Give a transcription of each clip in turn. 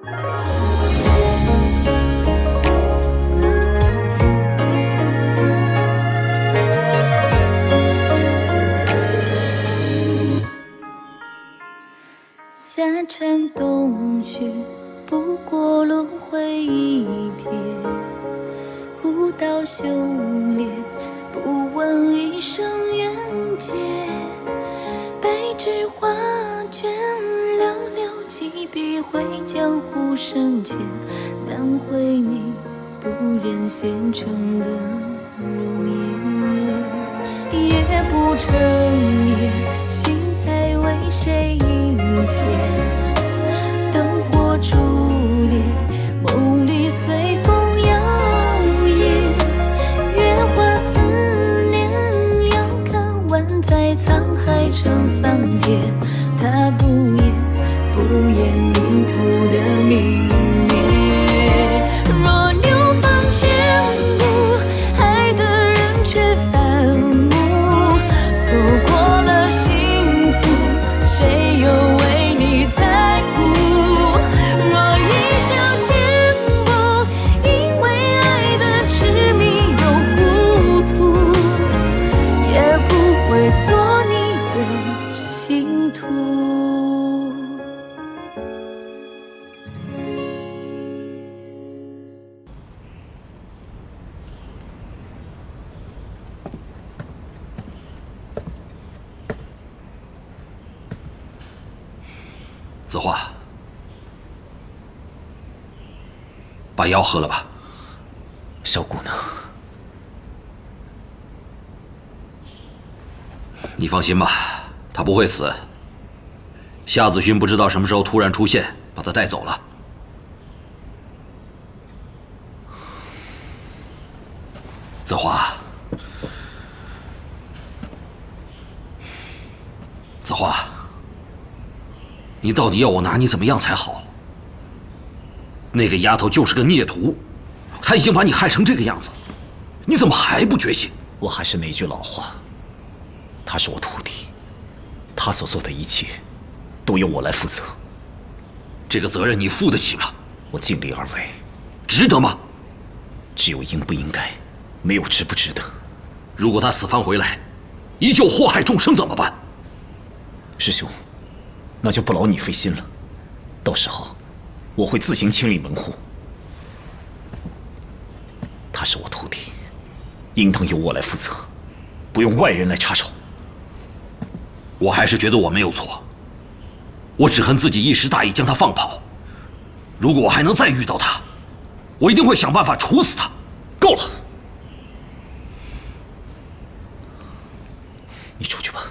夏蝉冬雪，不过轮回一瞥。舞刀修炼，不问一生缘劫。白纸画卷，寥寥几笔绘江湖深浅，难绘你不忍纤尘的容颜。夜不成夜，心还为谁萦牵？灯火烛烈，梦里随风摇曳。月华思念，遥看万载沧海成桑田。他不言，不言命途的泯灭。若流芳千古，爱的人却反目。错过了幸福，谁又为你在乎？若一笑千古，因为爱的痴迷又糊涂，也不会做你的信徒。子画，把药喝了吧。小骨呢？你放心吧，他不会死。夏子勋不知道什么时候突然出现，把他带走了。子画，子画。你到底要我拿你怎么样才好？那个丫头就是个孽徒，她已经把你害成这个样子，你怎么还不觉醒？我还是那句老话，他是我徒弟，他所做的一切都由我来负责。这个责任你负得起吗？我尽力而为，值得吗？只有应不应该，没有值不值得。如果他死番回来，依旧祸害众生怎么办？师兄，那就不劳你费心了，到时候我会自行清理门户。他是我徒弟，应当由我来负责，不用外人来插手。我还是觉得我没有错，我只恨自己一时大意将他放跑。如果我还能再遇到他，我一定会想办法处死他。够了，你出去吧。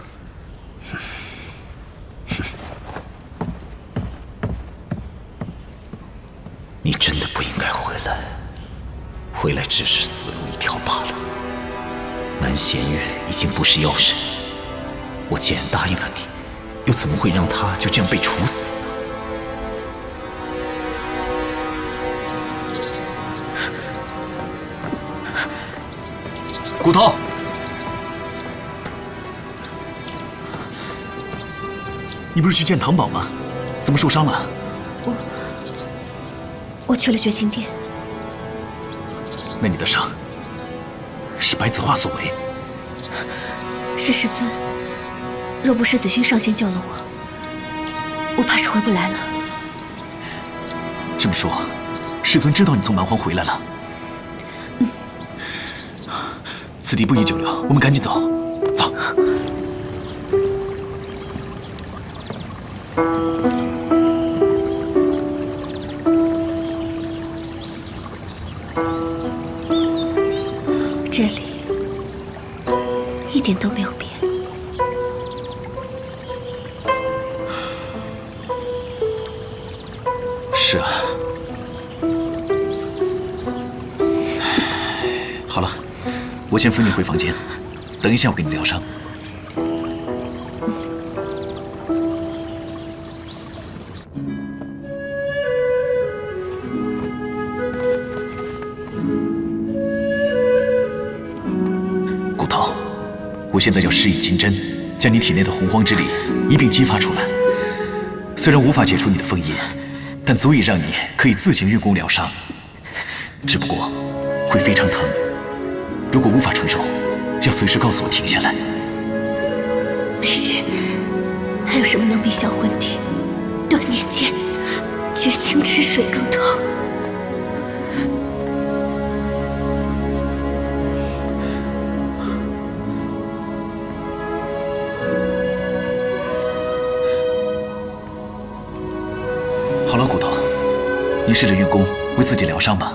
你真的不应该回来，回来只是死路一条罢了。南弦月已经不是药神，我既然答应了你，又怎么会让他就这样被处死呢？骨头，你不是去见唐宝吗？怎么受伤了？我去了绝情殿。那你的伤是白子画所为？是师尊，若不是子勋上仙救了我怕是回不来了。这么说，师尊知道你从蛮荒回来了。此地不宜久留，我们赶紧走。走。这里一点都没有变。是啊。好了，我先扶你回房间，等一下我给你疗伤。骨头，我现在要施以金针，将你体内的洪荒之力一并激发出来。虽然无法解除你的封印，但足以让你可以自行运功疗伤。只不过会非常疼，如果无法承受，要随时告诉我停下来。没事，还有什么能比销魂体断念间绝情之水更疼？好了，骨头，你试着运功为自己疗伤吧。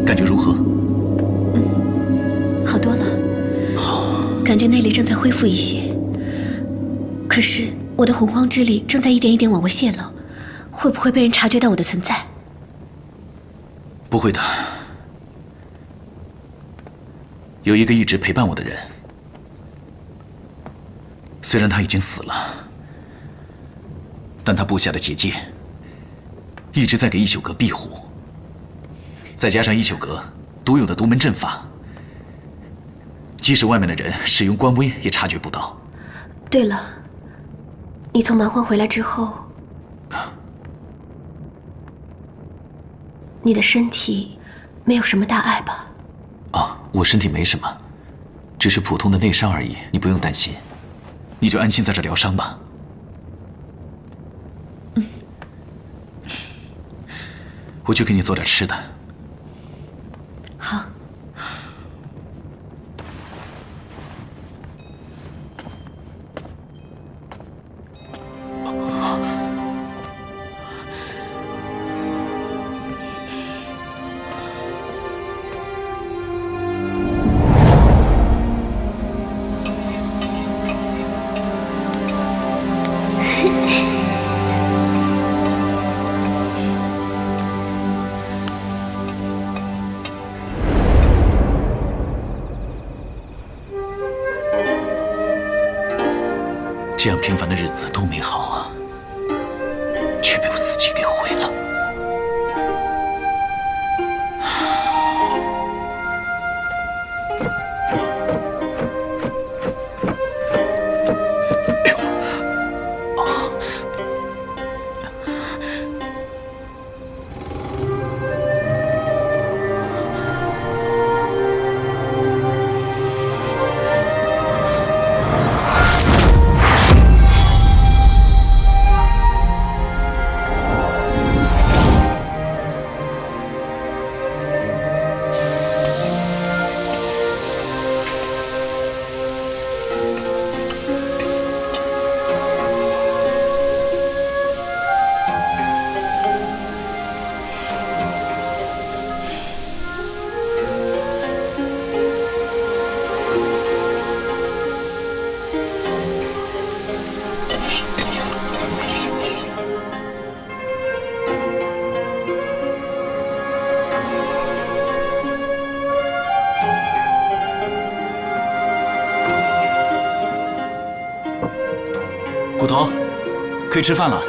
感觉如何？好多了。好，感觉内力正在恢复一些。可是我的洪荒之力正在一点一点往外泄露，会不会被人察觉到我的存在？不会的。有一个一直陪伴我的人，虽然他已经死了，但他布下的结界一直在给一宿阁庇护。再加上一宿阁独有的独门阵法，即使外面的人使用官威也察觉不到。对了，你从蛮荒回来之后，你的身体没有什么大碍吧？啊，我身体没什么，只是普通的内伤而已，你不用担心。你就安心在这疗伤吧。我去给你做点吃的。好。这样平凡的日子多美好啊，却被我自己给毁了。哎呦！骨头，可以吃饭了。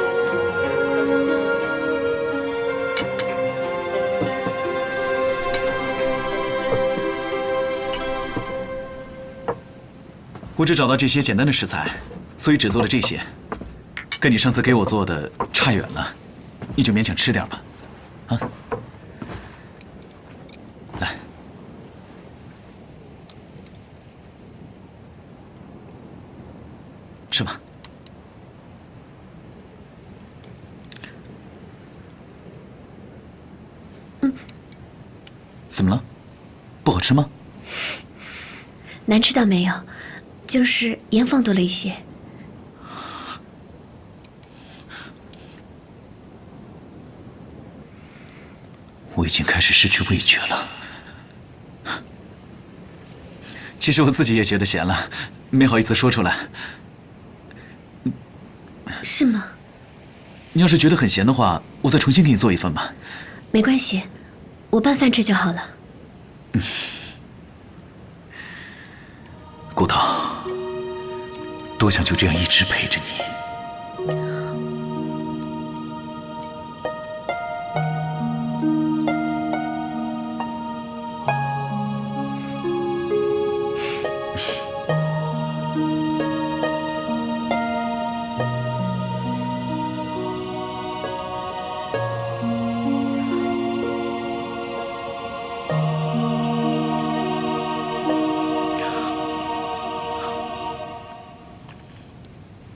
我只找到这些简单的食材，所以只做了这些，跟你上次给我做的差远了，你就勉强吃点吧，啊。来，吃吧。怎么了？不好吃吗？难吃倒没有，就是盐放多了一些。我已经开始失去味觉了。其实我自己也觉得咸了，没好意思说出来。是吗？你要是觉得很咸的话，我再重新给你做一份吧。没关系，我拌饭吃就好了。骨头，多想就这样一直陪着你。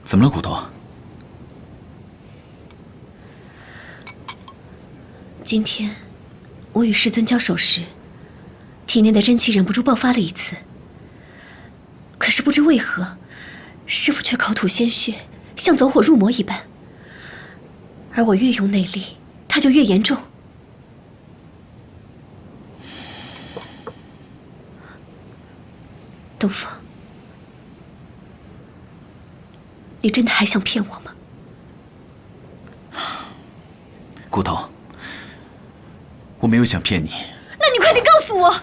怎么了，骨头？今天我与师尊交手时，体内的真气忍不住爆发了一次。可是不知为何，师父却口吐鲜血，像走火入魔一般。而我越用内力，他就越严重。东风，你真的还想骗我吗？骨头，我没有想骗你。那你快点告诉我，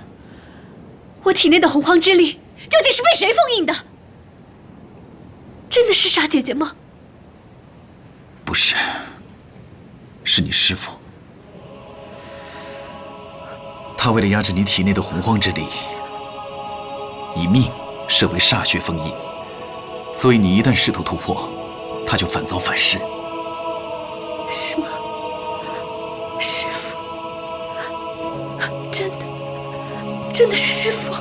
我体内的洪荒之力究竟是被谁封印的？真的是傻姐姐吗？不是，是你师父。他为了压制你体内的洪荒之力，以命设为煞血封印，所以你一旦试图突破，他就反遭反噬。是吗？师父，真的是师父，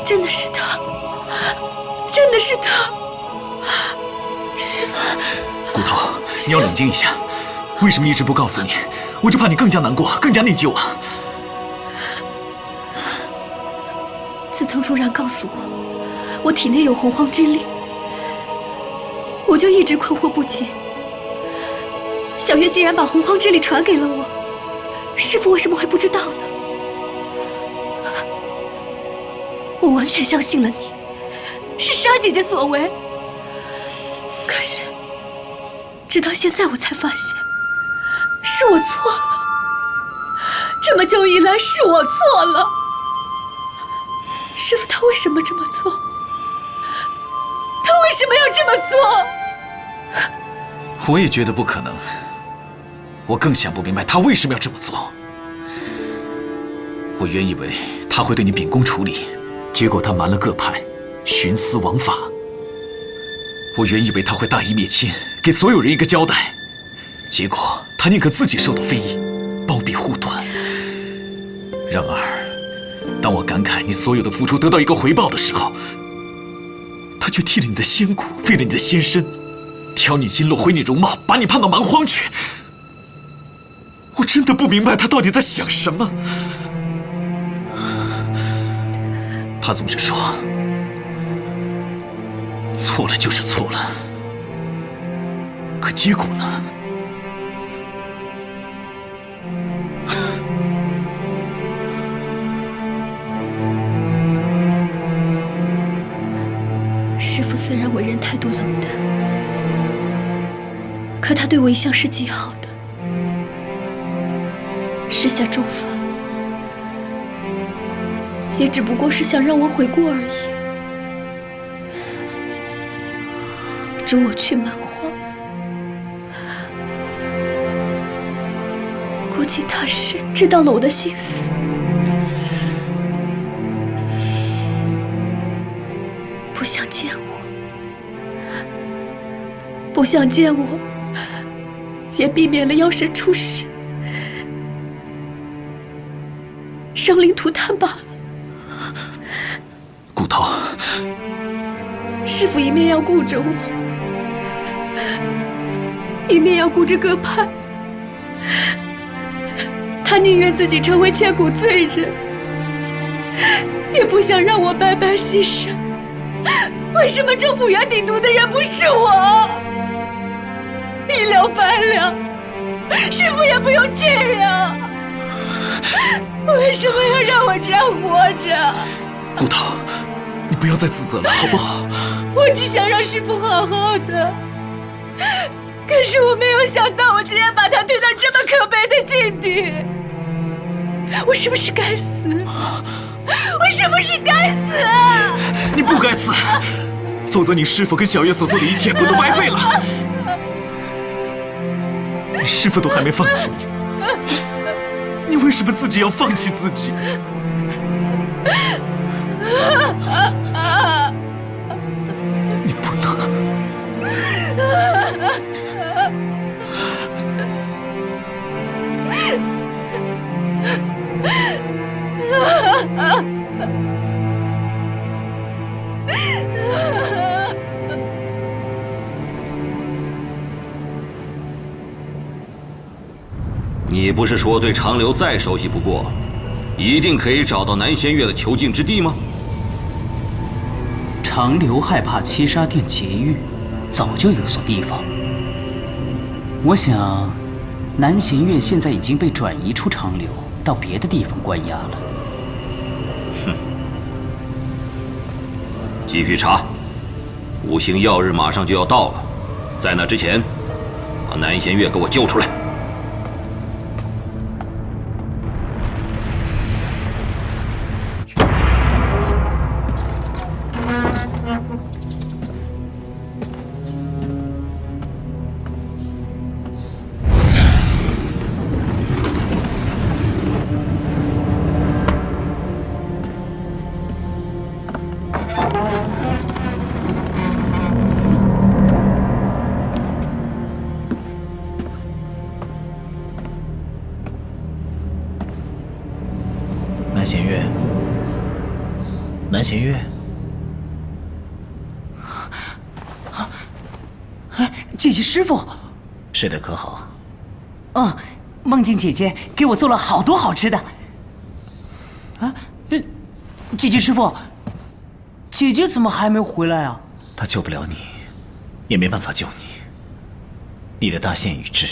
真的是他，真的是他，师父。骨头，你要冷静一下。为什么一直不告诉你？我就怕你更加难过，更加内疚啊。自从朱然告诉我体内有洪荒之力，我就一直困惑不解。小月既然把洪荒之力传给了我，师父为什么会不知道呢？我完全相信了你，是沙姐姐所为。可是，直到现在我才发现，是我错了。这么久以来，是我错了。师父他为什么这么做？他为什么要这么做？我也觉得不可能。我更想不明白他为什么要这么做。我原以为他会对你秉公处理，结果他瞒了各派，徇私枉法。我原以为他会大义灭亲，给所有人一个交代，结果他宁可自己受到非议，包庇护短。然而，当我感慨你所有的付出得到一个回报的时候，他却替了你的先苦，废了你的先身，挑你筋络，毁你容貌，把你判到蛮荒去。我真的不明白他到底在想什么。他总是说，错了就是错了，可结果呢？师父虽然为人态度冷淡，可他对我一向是极好的。施下重罚，也只不过是想让我悔过而已，逐我去蛮荒。估计他是知道了我的心思，不想见我，不想见我，也避免了妖神出世，生灵涂炭罢了。骨头，师父一面要顾着我，一面要顾着各派，他宁愿自己成为千古罪人，也不想让我白白牺牲。为什么中普元鼎都的人不是我？一了百了，师父也不用这样。为什么要让我这样活着？骨头，你不要再自责了，好不好？我只想让师父好好的，可是我没有想到，我竟然把他推到这么可悲的境地。我是不是该死？我是不是该死啊？你不该死，否则你师父跟小月所做的一切不都白费了？你师父都还没放弃你，你为什么自己要放弃自己？你不是说对长留再熟悉不过，一定可以找到南仙月的囚禁之地吗？长留害怕七杀殿劫狱，早就有所提防。我想，南弦月现在已经被转移出长留，到别的地方关押了。哼，继续查，五行曜日马上就要到了，在那之前，把南弦月给我救出来。南弦月，南弦月，姐姐师傅，睡得可好？梦境姐姐给我做了好多好吃的。姐姐师傅，姐姐怎么还没回来啊？他救不了你，也没办法救你。你的大限已至，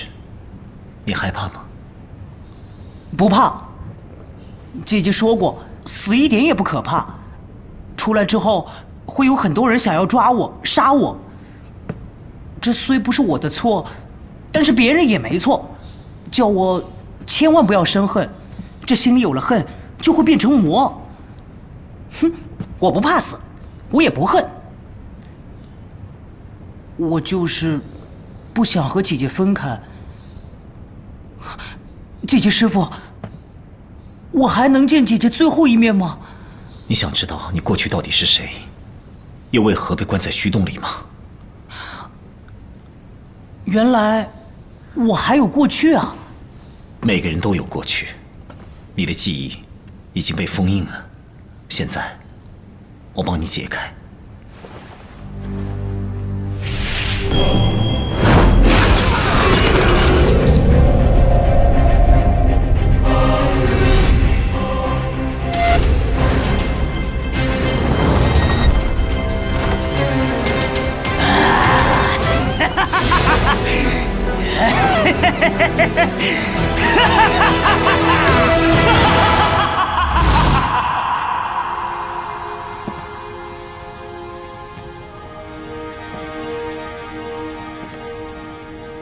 你害怕吗？不怕。姐姐说过，死一点也不可怕。出来之后，会有很多人想要抓我、杀我。这虽不是我的错，但是别人也没错。叫我千万不要生恨，这心里有了恨，就会变成魔。哼，我不怕死，我也不恨。我就是不想和姐姐分开。姐姐师傅，我还能见姐姐最后一面吗？你想知道你过去到底是谁，又为何被关在虚洞里吗？原来我还有过去啊！每个人都有过去，你的记忆已经被封印了。现在，我帮你解开。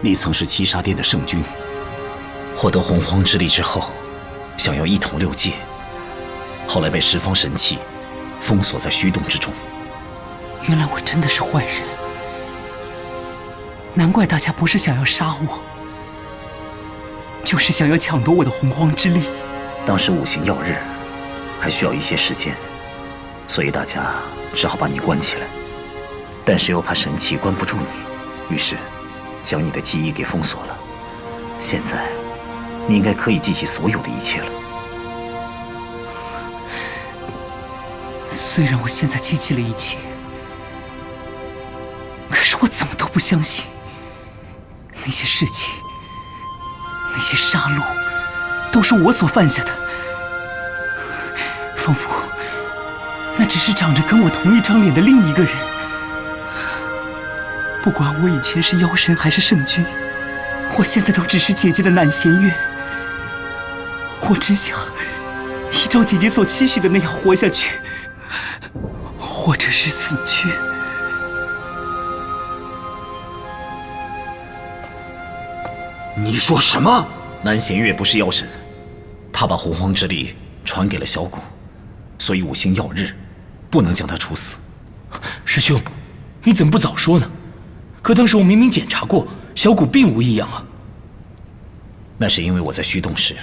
你曾是七杀殿的圣君，获得洪荒之力之后，想要一统六界，后来被十方神器封锁在虚洞之中。原来我真的是坏人，难怪大家不是想要杀我，就是想要抢夺我的洪荒之力。当时五行曜日还需要一些时间，所以大家只好把你关起来，但是又怕神器关不住你，于是将你的记忆给封锁了。现在你应该可以记起所有的一切了。虽然我现在记起了一切，可是我怎么都不相信那些事情，那些杀戮都是我所犯下的，仿佛那只是长着跟我同一张脸的另一个人。不管我以前是妖神还是圣君，我现在都只是姐姐的南弦月。我只想依照姐姐所期许的那样活下去，或者是死去。你说什么？南弦月不是妖神，他把洪荒之力传给了小骨，所以五行曜日不能将他处死。师兄，你怎么不早说呢？可当时我明明检查过，小骨并无异样啊。那是因为我在虚洞时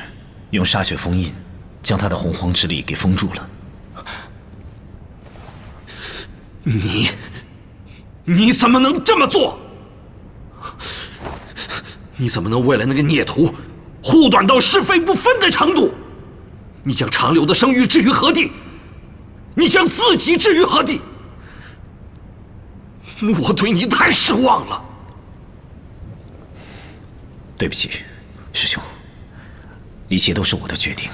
用沙血封印，将他的洪荒之力给封住了。你怎么能这么做？你怎么能为了那个孽徒，护短到是非不分的程度？你将长留的声誉置于何地？你将自己置于何地？我对你太失望了。对不起，师兄，一切都是我的决定，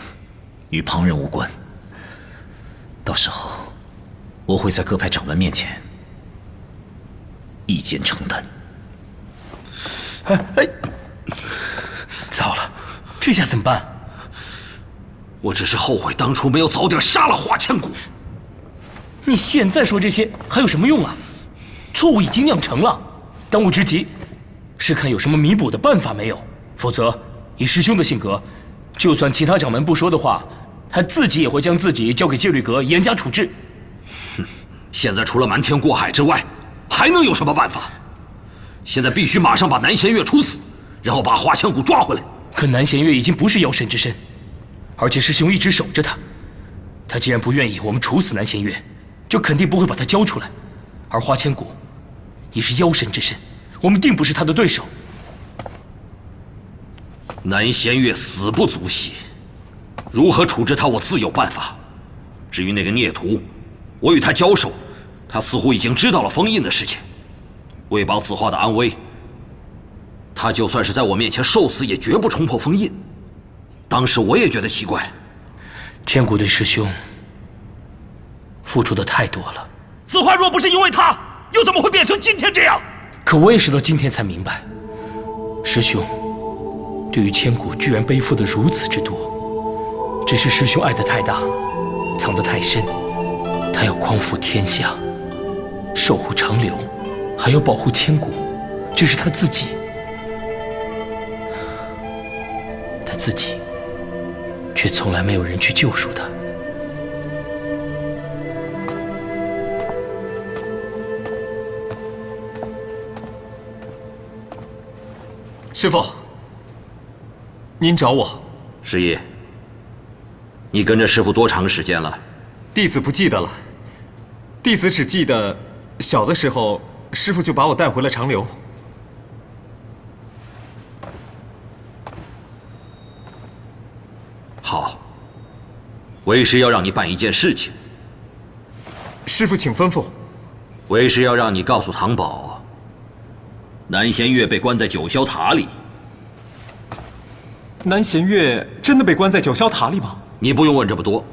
与旁人无关。到时候，我会在各派掌门面前一肩承担。糟了，这下怎么办？我只是后悔当初没有早点杀了华千古。你现在说这些还有什么用啊？错误已经酿成了，当务之急是看有什么弥补的办法没有。否则，以师兄的性格，就算其他掌门不说的话，他自己也会将自己交给戒律阁严加处置。哼，现在除了瞒天过海之外，还能有什么办法？现在必须马上把南弦月处死，然后把华千古抓回来。可南弦月已经不是妖神之身，而且师兄一直守着他。他既然不愿意我们处死南弦月，就肯定不会把他交出来。而华千古已是妖神之身，我们定不是他的对手。南弦月死不足惜，如何处置他，我自有办法。至于那个孽徒，我与他交手，他似乎已经知道了封印的事情。为保子画的安危，他就算是在我面前受死，也绝不冲破封印。当时我也觉得奇怪，千古对师兄付出的太多了。子画若不是因为他，又怎么会变成今天这样？可我也是到今天才明白，师兄对于千古居然背负的如此之多，只是师兄爱得太大，藏得太深。他要匡扶天下，守护长留，还要保护千古，只是他自己却从来没有人去救赎他。师父，您找我。师爷，你跟着师父多长时间了？弟子不记得了，弟子只记得小的时候，师父就把我带回了长留。好，为师要让你办一件事情。师父，请吩咐。为师要让你告诉唐宝，南弦月被关在九霄塔里。南弦月真的被关在九霄塔里吗？你不用问这么多，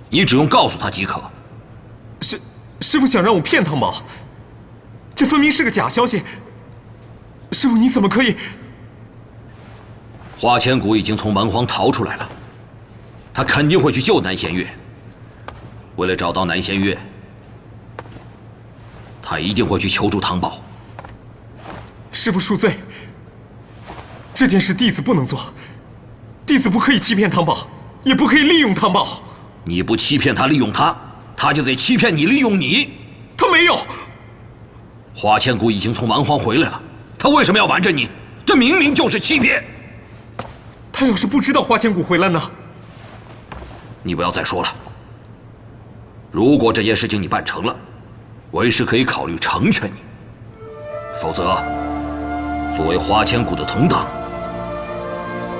你只用告诉他即可。师父想让我骗唐宝，这分明是个假消息。师父，你怎么可以？华千古已经从蛮荒逃出来了，他肯定会去救南弦月。为了找到南弦月，他一定会去求助唐宝。师父恕罪，这件事弟子不能做，弟子不可以欺骗唐宝，也不可以利用唐宝。你不欺骗他，利用他，他就得欺骗你，利用你。他没有。华千古已经从蛮荒回来了，他为什么要瞒着你？这明明就是欺骗。他要是不知道华千古回来呢？你不要再说了。如果这件事情你办成了，为师可以考虑成全你。否则，作为华千古的同党，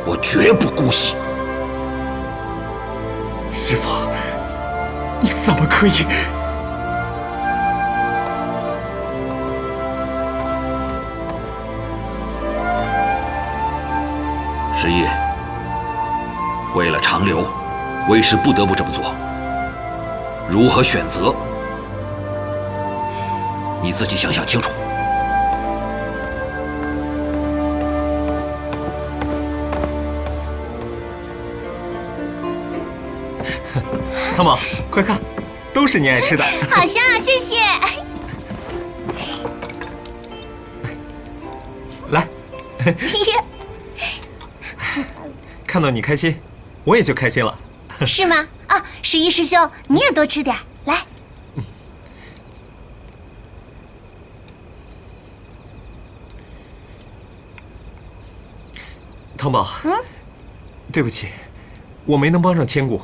我绝不姑息。师父，你怎么可以？师爷，为了长留，为师不得不这么做。如何选择，你自己想想清楚。汤宝，快看，都是你爱吃的。好香啊，谢谢。来。看到你开心，我也就开心了。是吗？啊，十一师兄，你也多吃点，来。汤宝，对不起，我没能帮上千古，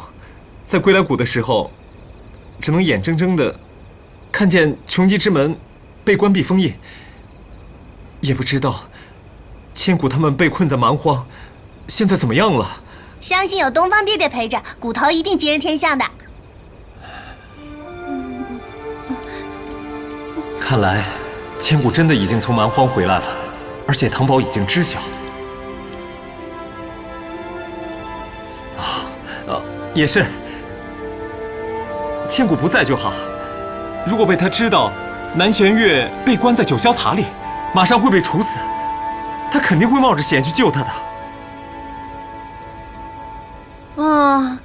在归来谷的时候，只能眼睁睁的看见穷极之门被关闭封印，也不知道千古他们被困在蛮荒，现在怎么样了？相信有东方爹爹陪着，骨头一定吉人天相的。看来千古真的已经从蛮荒回来了，而且唐宝已经知晓。也是，千古不在就好。如果被他知道南玄月被关在九霄塔里，马上会被处死，他肯定会冒着险去救他的。啊。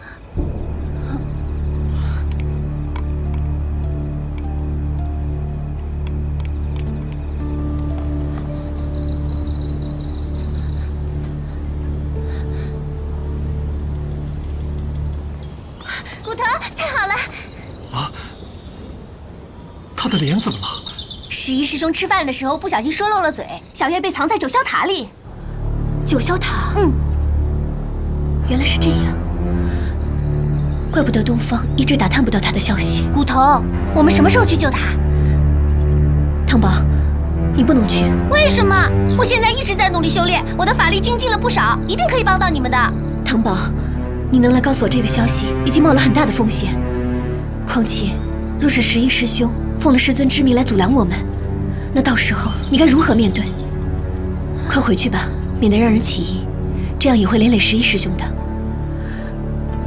骨头，太好了！啊，他的脸怎么了？十一师兄吃饭的时候不小心说漏了嘴，小月被藏在九霄塔里。九霄塔，原来是这样，怪不得东方一直打探不到他的消息。骨头，我们什么时候去救他？汤宝，你不能去。为什么？我现在一直在努力修炼，我的法力精进了不少，一定可以帮到你们的。汤宝，你能来告诉我这个消息，已经冒了很大的风险。况且，若是十一师兄奉了师尊之命来阻拦我们，那到时候你该如何面对？快回去吧，免得让人起疑，这样也会连累十一师兄的。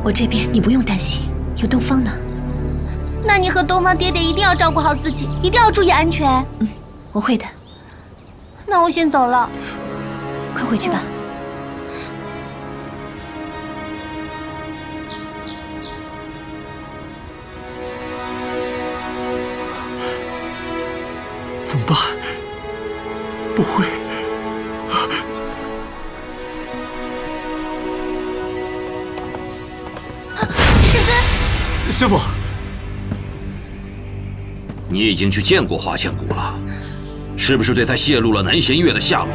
我这边你不用担心，有东方呢。那你和东方爹爹一定要照顾好自己，一定要注意安全。我会的。那我先走了。快回去吧。怎么办？不会，师尊，师傅，你已经去见过花千骨了，是不是对他泄露了南弦月的下落？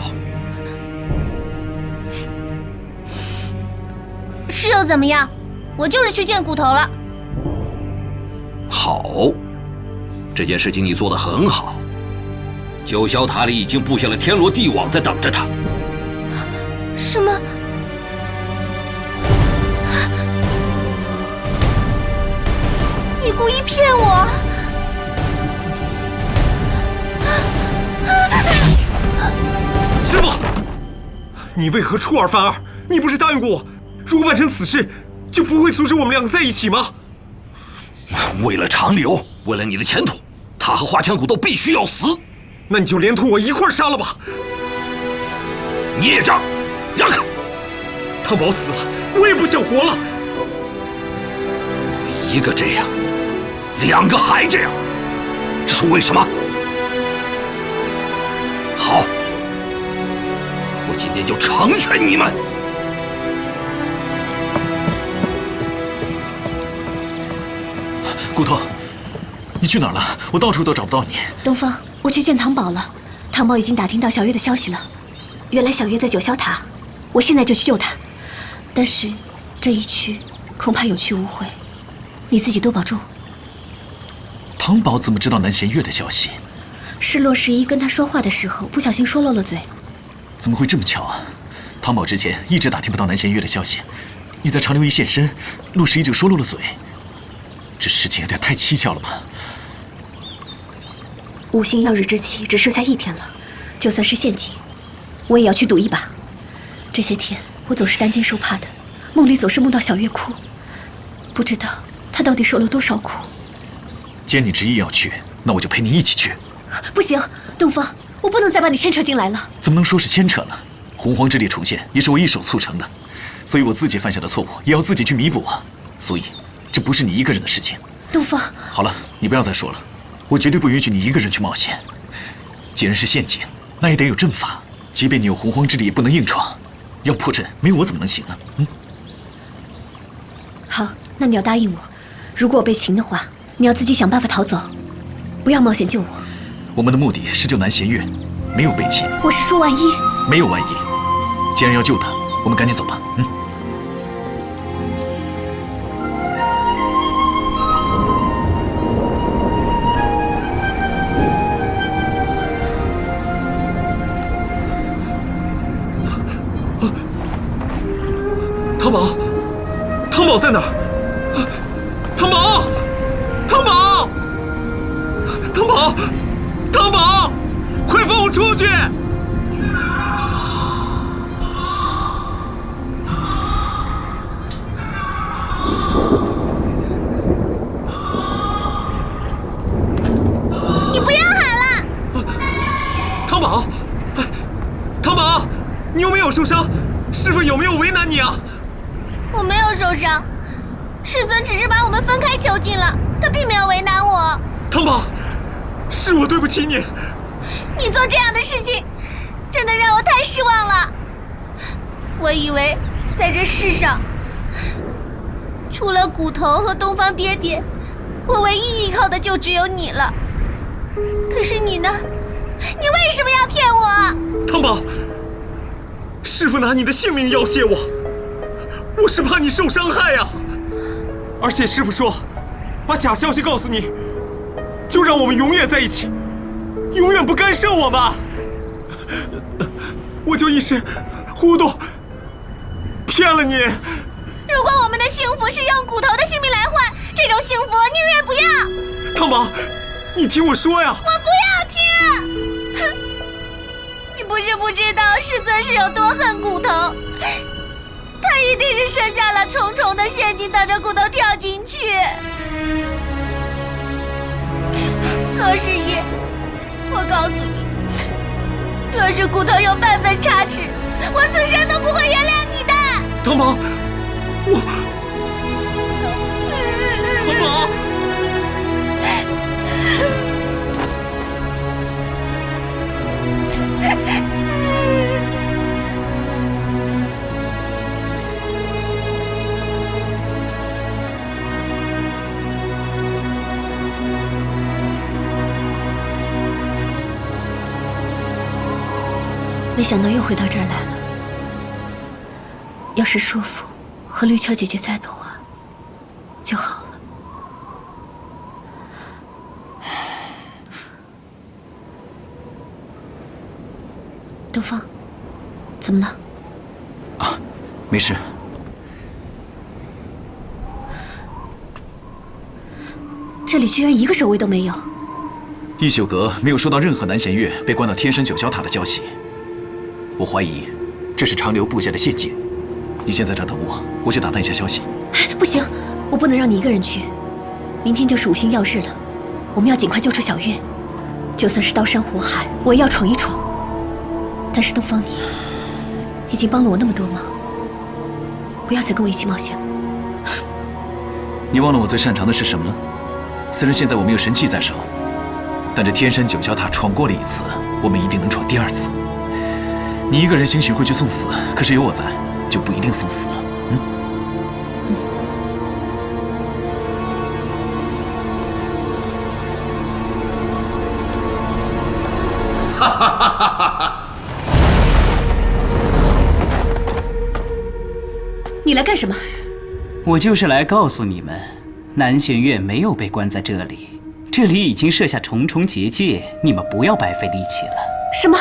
是又怎么样？我就是去见骨头了。好，这件事情你做得很好。九霄塔里已经布下了天罗地网，在等着他。什么？你故意骗我？师傅，你为何出尔反尔？你不是答应过我，如果办成此事，就不会阻止我们两个在一起吗？为了长留，为了你的前途，他和花千骨都必须要死。那你就连同我一块杀了吧！孽障，让开！汤宝死了，我也不想活了。一个这样，两个还这样，这是为什么？好，我今天就成全你们。骨头，你去哪儿了？我到处都找不到你。东方，我去见唐宝了。唐宝已经打听到小月的消息了。原来小月在九霄塔，我现在就去救她。但是这一去恐怕有去无回，你自己多保重。唐宝怎么知道南弦月的消息？是洛十一跟他说话的时候不小心说漏了嘴。怎么会这么巧啊？唐宝之前一直打听不到南弦月的消息，你在长留一现身，洛十一就说漏了嘴。这事情有点太蹊跷了吧？五星曜日之期只剩下1天了，就算是陷阱，我也要去赌一把。这些天我总是担惊受怕的，梦里总是梦到小月哭，不知道她到底受了多少苦。既然你执意要去，那我就陪你一起去。不行，东方，我不能再把你牵扯进来了。怎么能说是牵扯呢？洪荒之力重现也是我一手促成的，所以我自己犯下的错误也要自己去弥补啊。所以这不是你一个人的事情。东方，好了，你不要再说了，我绝对不允许你一个人去冒险。既然是陷阱，那也得有阵法，即便你有洪荒之力，也不能硬闯。要破阵，没有我怎么能行呢？好，那你要答应我，如果我被擒的话，你要自己想办法逃走，不要冒险救我。我们的目的是救南弦月，没有被擒。我是说万一。没有万一。既然要救他，我们赶紧走吧。汤宝，汤宝在哪儿？汤宝，汤宝，汤宝，汤宝，快放我出去！受伤，师傅有没有为难你啊？我没有受伤，师尊只是把我们分开囚禁了，他并没有为难我。汤宝，是我对不起你。你做这样的事情，真的让我太失望了。我以为在这世上，除了骨头和东方爹爹，我唯一依靠的就只有你了。可是你呢？你为什么要骗我？汤宝，师傅拿你的性命要挟我，我是怕你受伤害呀。而且师傅说，把假消息告诉你，就让我们永远在一起，永远不干涉我们。我就一时糊涂，骗了你。如果我们的幸福是用骨头的性命来换，这种幸福我宁愿不要。汤宝，你听我说呀。我不要听。你不是不知道师尊是有多恨骨头，他一定是设下了重重的陷阱，等着骨头跳进去。罗十一，我告诉你，若是骨头有半分差池，我此生都不会原谅你的。汤宝，汤宝。没想到又回到这儿来了。要是叔父和绿俏姐姐在的话，就好了。东方，怎么了？啊，没事。这里居然一个守卫都没有。一宿阁没有收到任何南弦月被关到天山九霄塔的消息，我怀疑这是长留布下的陷阱。你先在这等我，我去打探一下消息。不行，我不能让你一个人去。明天就是5星曜日了，我们要尽快救出小月。就算是刀山火海，我也要闯一闯。但是东方，你已经帮了我那么多忙，不要再跟我一起冒险了。你忘了我最擅长的是什么了？虽然现在我没有神器在手，但这天山九霄塔闯过了1次，我们一定能闯第2次。你一个人兴许会去送死，可是有我在，就不一定送死了。哈哈哈哈哈！你来干什么？我就是来告诉你们，南弦月没有被关在这里，这里已经设下重重结界，你们不要白费力气了。什么？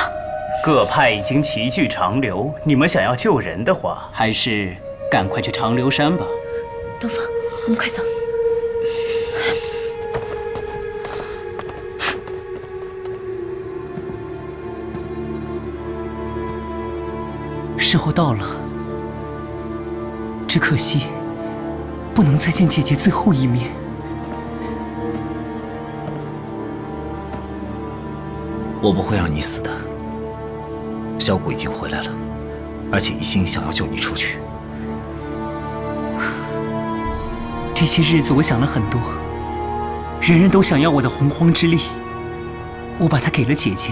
各派已经齐聚长留，你们想要救人的话，还是赶快去长留山吧。东方，我们快走。时候到了，只可惜不能再见姐姐最后一面。我不会让你死的。萧谷已经回来了，而且一心想要救你出去。这些日子我想了很多，人人都想要我的洪荒之力，我把它给了姐姐。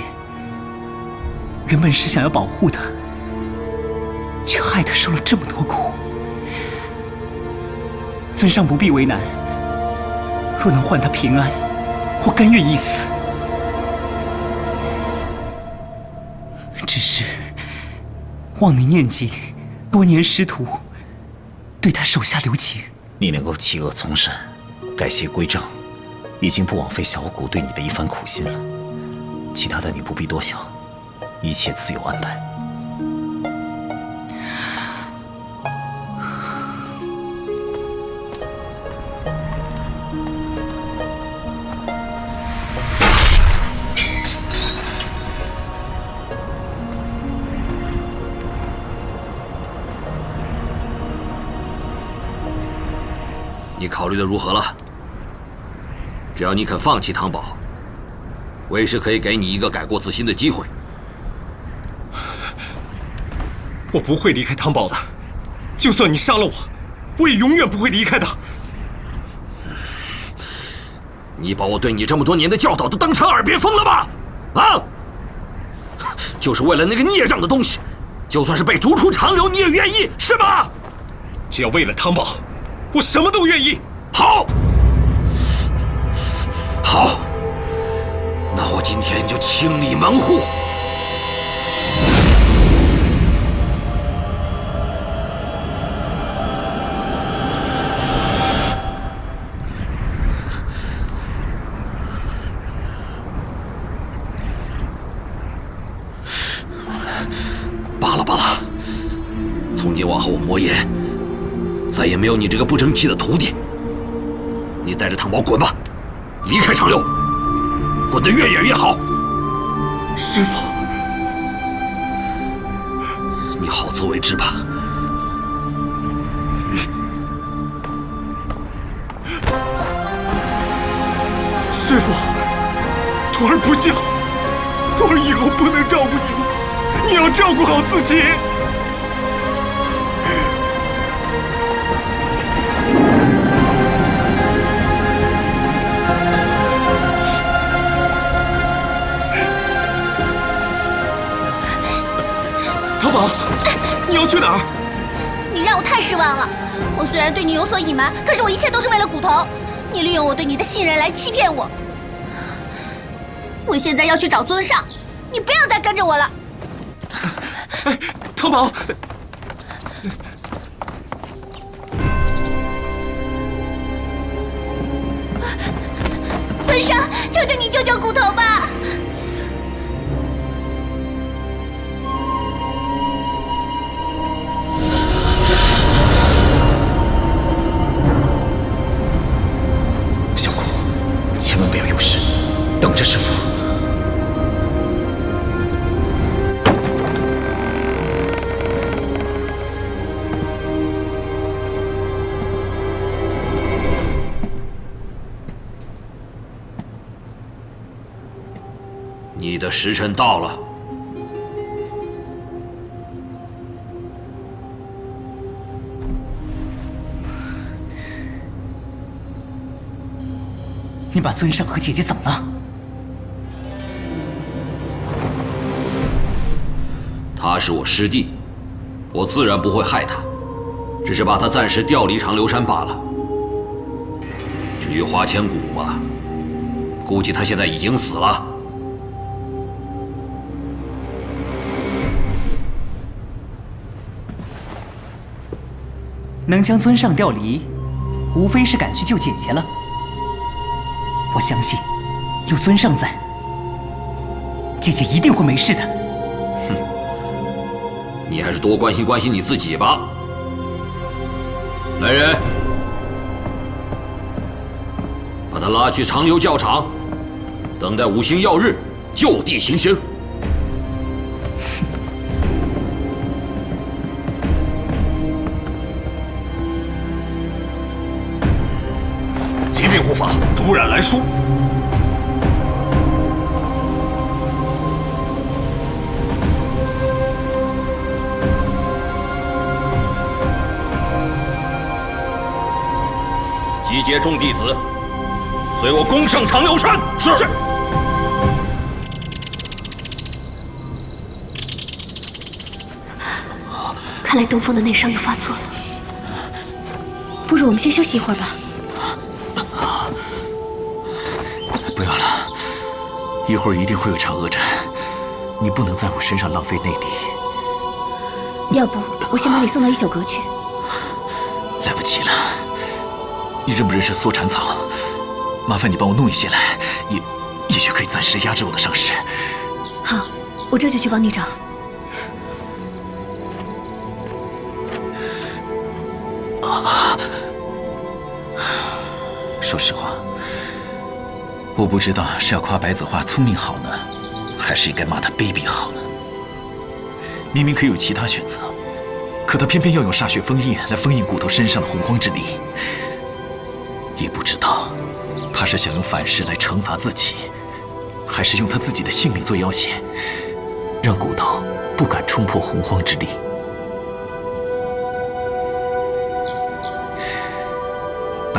原本是想要保护她，却害她受了这么多苦。尊上不必为难，若能换她平安，我甘愿一死。只是望你念及多年师徒，对她手下留情。你能够弃恶从善，改邪归正，已经不枉费小谷对你的一番苦心了。其他的你不必多想，一切自有安排。你考虑的如何了？只要你肯放弃汤宝，为师可以给你一个改过自新的机会。我不会离开汤宝的，就算你杀了我，我也永远不会离开的。你把我对你这么多年的教导都当成耳边风了吧？啊！就是为了那个孽障的东西，就算是被逐出长流，你也愿意是吧？只要为了汤宝，我什么都愿意。好，好，那我今天就清理门户。罢了罢了，从今往后，魔岩再也没有你这个不争气的徒弟。你带着汤宝滚吧，离开长流，滚得越远越好。师父，你好自为之吧。师父，徒儿不孝，徒儿以后不能照顾你了。你要照顾好自己。汤宝，你要去哪儿？你让我太失望了。我虽然对你有所隐瞒，可是我一切都是为了骨头。你利用我对你的信任来欺骗我。我现在要去找尊上，你不要再跟着我了。哎，汤宝，尊上，求求你救救骨头吧！小骨，千万不要有事，等着师父。你的时辰到了。你把尊上和姐姐怎么了？他是我师弟，我自然不会害他，只是把他暂时调离长流山罢了。至于花千骨嘛，估计他现在已经死了。能将尊上调离，无非是赶去救姐姐了。我相信，有尊上在，姐姐一定会没事的。哼，你还是多关心关心你自己吧。来人，把他拉去长流教场，等待五星曜日，就地行刑。疾病护法，朱冉来书。集结众弟子，随我攻上长流山。是。看来东风的内伤又发作了，不如我们先休息一会儿吧。不要了，一会儿一定会有场恶战，你不能在我身上浪费内力。要不我先把你送到一宿阁去。来不及了，你认不认识缩蝉草？麻烦你帮我弄一些来，也许可以暂时压制我的伤势。好，我这就去帮你找。说实话，我不知道是要夸白子画聪明好呢，还是应该骂他卑鄙好呢？明明可以有其他选择，可他偏偏要用煞血封印来封印骨头身上的洪荒之力。也不知道他是想用反噬来惩罚自己，还是用他自己的性命做要挟，让骨头不敢冲破洪荒之力。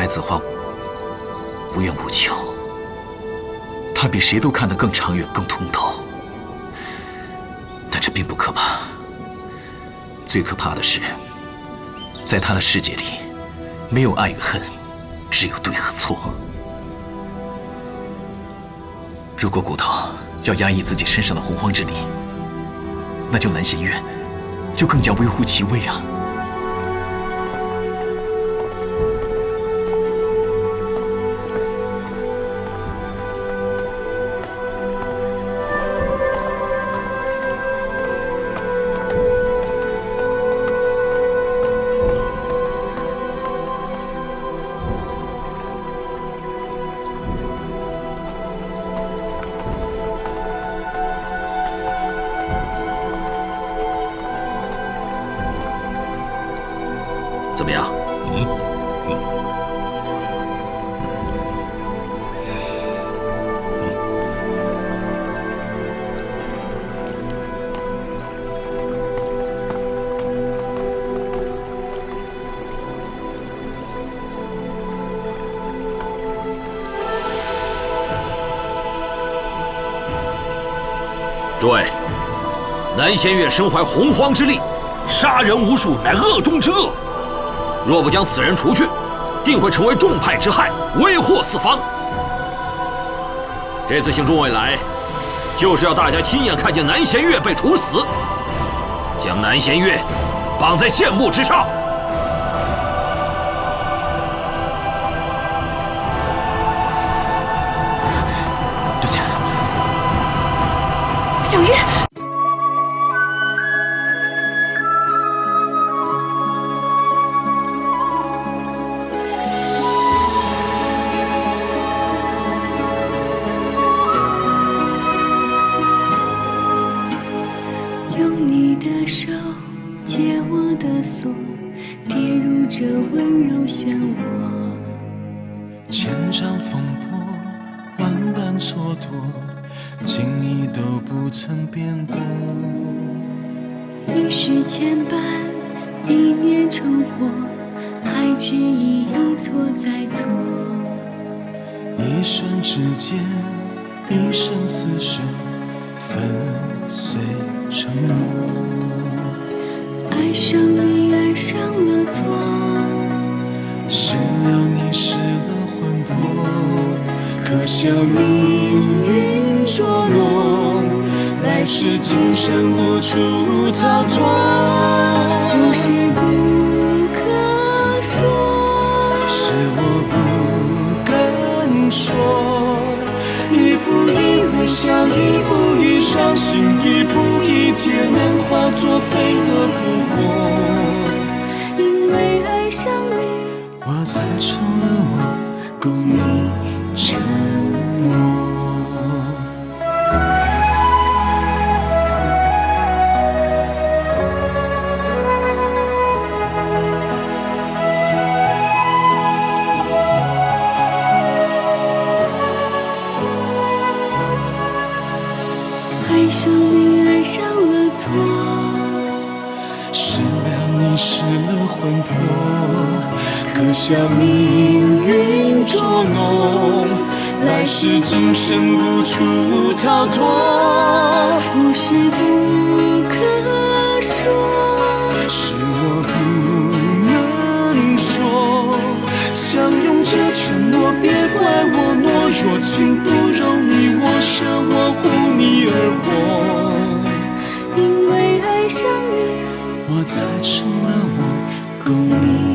白子画无怨无求，他比谁都看得更长远、更通透。但这并不可怕，最可怕的是，在他的世界里，没有爱与恨，只有对和错。如果骨头要压抑自己身上的洪荒之力，那就南弦月就更加微乎其微啊！怎么样？诸位，南弦月身怀洪荒之力，杀人无数，乃恶中之恶。若不将此人除去，定会成为众叛之害，危祸四方。这次请诸位来，就是要大家亲眼看见南弦月被处死，将南弦月绑在剑幕之上。对不起，小月。用你的手解我的锁，跌入这温柔漩涡。千丈风波，万般蹉跎，情谊都不曾变过。一世牵绊，一念成祸，还执意一错再错。一瞬之间，一生厮守，粉碎承诺。爱上你，爱上了错，失了你，失了魂魄。可笑命运捉弄，来世今生无处逃脱。不是不可说，是我不敢说。一步一微笑，一步一伤心，一步一劫难化作飞蛾扑火。因为爱上你，我才成了我，供你沉默。爱上你，爱上了错，失了你，失了魂魄。可笑命运捉弄，来世今生无处逃脱。不是不可说，是我不能说。相拥着承诺，别怪我懦弱，情不容你我舍，我护你而活。因为爱上你，我才成了我，供你